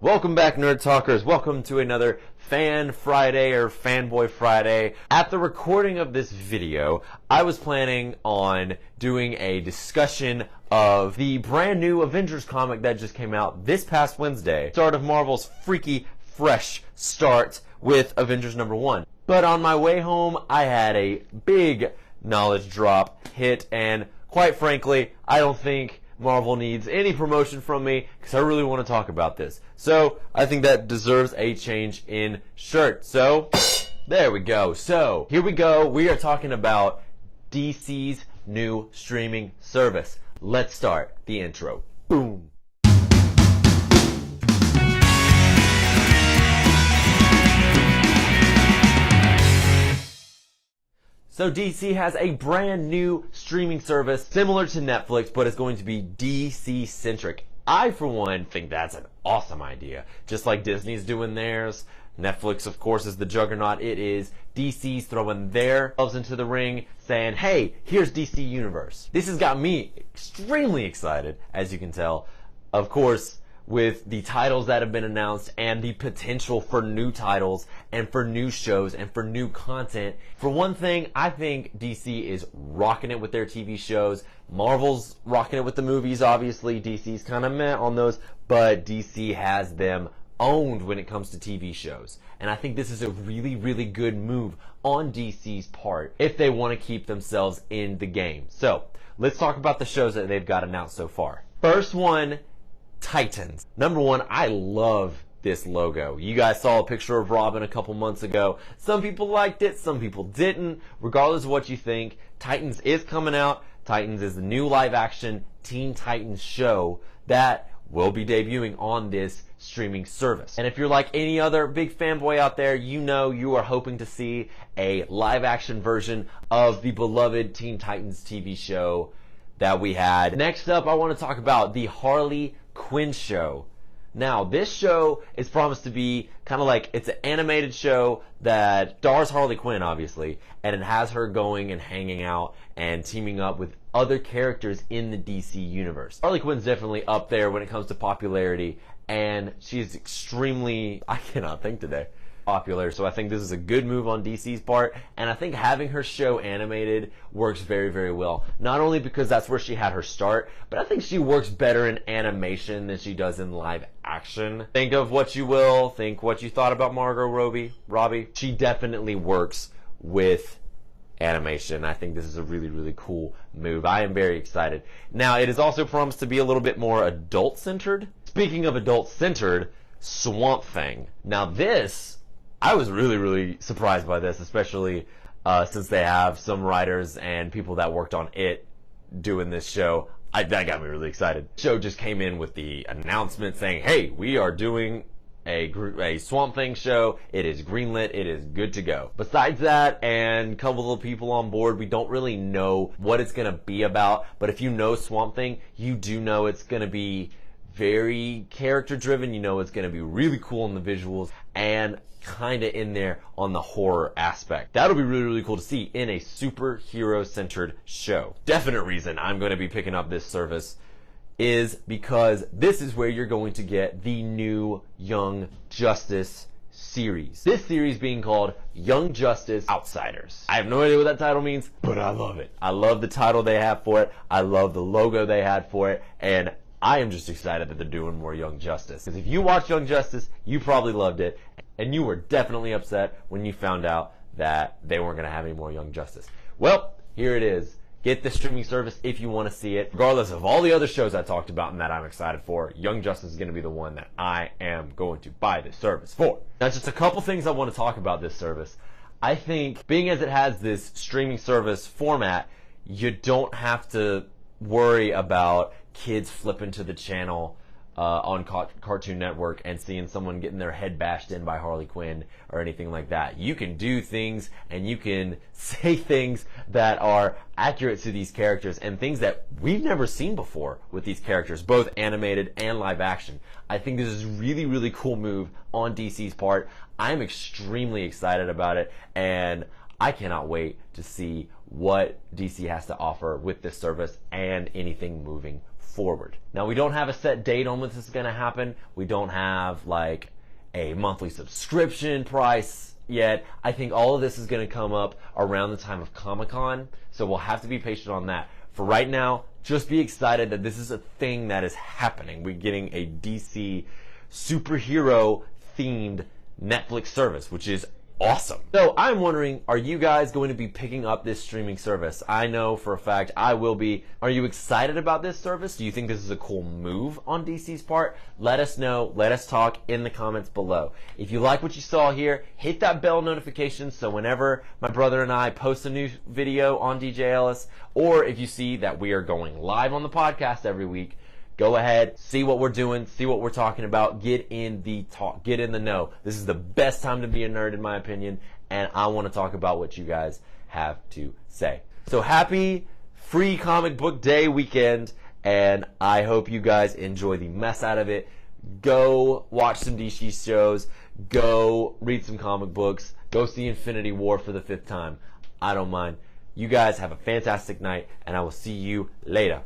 Welcome back, Nerd Talkers. Welcome to another Fan Friday or Fanboy Friday. At the recording of this video, I was planning on doing a discussion of the brand new Avengers comic that just came out this past Wednesday. Start of Marvel's freaky, fresh start with Avengers #1. But on my way home, I had a big knowledge drop hit, and quite frankly, I don't think Marvel needs any promotion from me because I really want to talk about this. So I think that deserves a change in shirt. So there we go. So here we go. We are talking about DC's new streaming service. Let's start the intro. Boom. So DC has a brand new streaming service similar to Netflix, but it's going to be DC-centric. I, for one, think that's an awesome idea. Just like Disney's doing theirs. Netflix, of course, is the juggernaut it is. DC's throwing their elves into the ring, saying, hey, here's DC Universe. This has got me extremely excited, as you can tell. Of course, with the titles that have been announced and the potential for new titles and for new shows and for new content. For one thing, I think DC is rocking it with their TV shows. Marvel's rocking it with the movies, obviously. DC's kind of meh on those, but DC has them owned when it comes to TV shows. And I think this is a really, really good move on DC's part if they want to keep themselves in the game. So, let's talk about the shows that they've got announced so far. First one, Titans. Number one, I love this logo. You guys saw a picture of Robin a couple months ago. Some people liked it, some people didn't. Regardless of what you think, Titans is coming out. Titans is the new live-action Teen Titans show that will be debuting on this streaming service. And if you're like any other big fanboy out there, you know you are hoping to see a live-action version of the beloved Teen Titans TV show that we had. Next up, I want to talk about the Harley Quinn show. Now, this show is promised to be kind of like, it's an animated show that stars Harley Quinn, obviously, and it has her going and hanging out and teaming up with other characters in the DC universe. Harley Quinn's definitely up there when it comes to popularity, and she's extremely, I cannot think today, popular. So I think this is a good move on DC's part, and I think having her show animated works very, very well. Not only because that's where she had her start, but I think she works better in animation than she does in live action. Think of what you will, think what you thought about Margot Robbie. She definitely works with animation. I think this is a really, really cool move. I am very excited. Now, it is also promised to be a little bit more adult-centered. Speaking of adult-centered, Swamp Thing. Now this, I was really, really surprised by this, especially since they have some writers and people that worked on it doing this show. That got me really excited. The show just came in with the announcement saying, hey, we are doing a Swamp Thing show. It is greenlit. It is good to go. Besides that, and a couple of people on board, we don't really know what it's going to be about. But if you know Swamp Thing, you do know it's going to be very character driven. You know it's going to be really cool in the visuals and kind of in there on the horror aspect. That'll be really, really cool to see in a superhero centered show. Definite reason I'm going to be picking up this service is because this is where you're going to get the new Young Justice series. This series being called Young Justice Outsiders. I have no idea what that title means, but I love it. I love the title they have for it. I love the logo they had for it, and I am just excited that they're doing more Young Justice. Because if you watched Young Justice, you probably loved it, and you were definitely upset when you found out that they weren't going to have any more Young Justice. Well, here it is. Get the streaming service if you want to see it. Regardless of all the other shows I talked about and that I'm excited for, Young Justice is going to be the one that I am going to buy this service for. Now, just a couple things I want to talk about this service. I think, being as it has this streaming service format, you don't have to worry about kids flipping to the channel on Cartoon Network and seeing someone getting their head bashed in by Harley Quinn or anything like that. You can do things and you can say things that are accurate to these characters and things that we've never seen before with these characters, both animated and live action. I think this is a really, really cool move on DC's part. I'm extremely excited about it, and I cannot wait to see what DC has to offer with this service and anything moving forward. Now, we don't have a set date on when this is going to happen. We don't have like a monthly subscription price yet. I think all of this is going to come up around the time of Comic-Con, so we'll have to be patient on that. For right now, just be excited that this is a thing that is happening. We're getting a DC superhero themed Netflix service, which is awesome. So I'm wondering, are you guys going to be picking up this streaming service? I know for a fact I will be. Are you excited about this service? Do you think this is a cool move on DC's part? Let us know. Let us talk in the comments below. If you like what you saw here, hit that bell notification so whenever my brother and I post a new video on DJ Ellis, or if you see that we are going live on the podcast every week, go ahead, see what we're doing, see what we're talking about, get in the talk, get in the know. This is the best time to be a nerd in my opinion, and I want to talk about what you guys have to say. So happy free comic book day weekend, and I hope you guys enjoy the mess out of it. Go watch some DC shows, go read some comic books, go see Infinity War for the 5th time. I don't mind. You guys have a fantastic night, and I will see you later.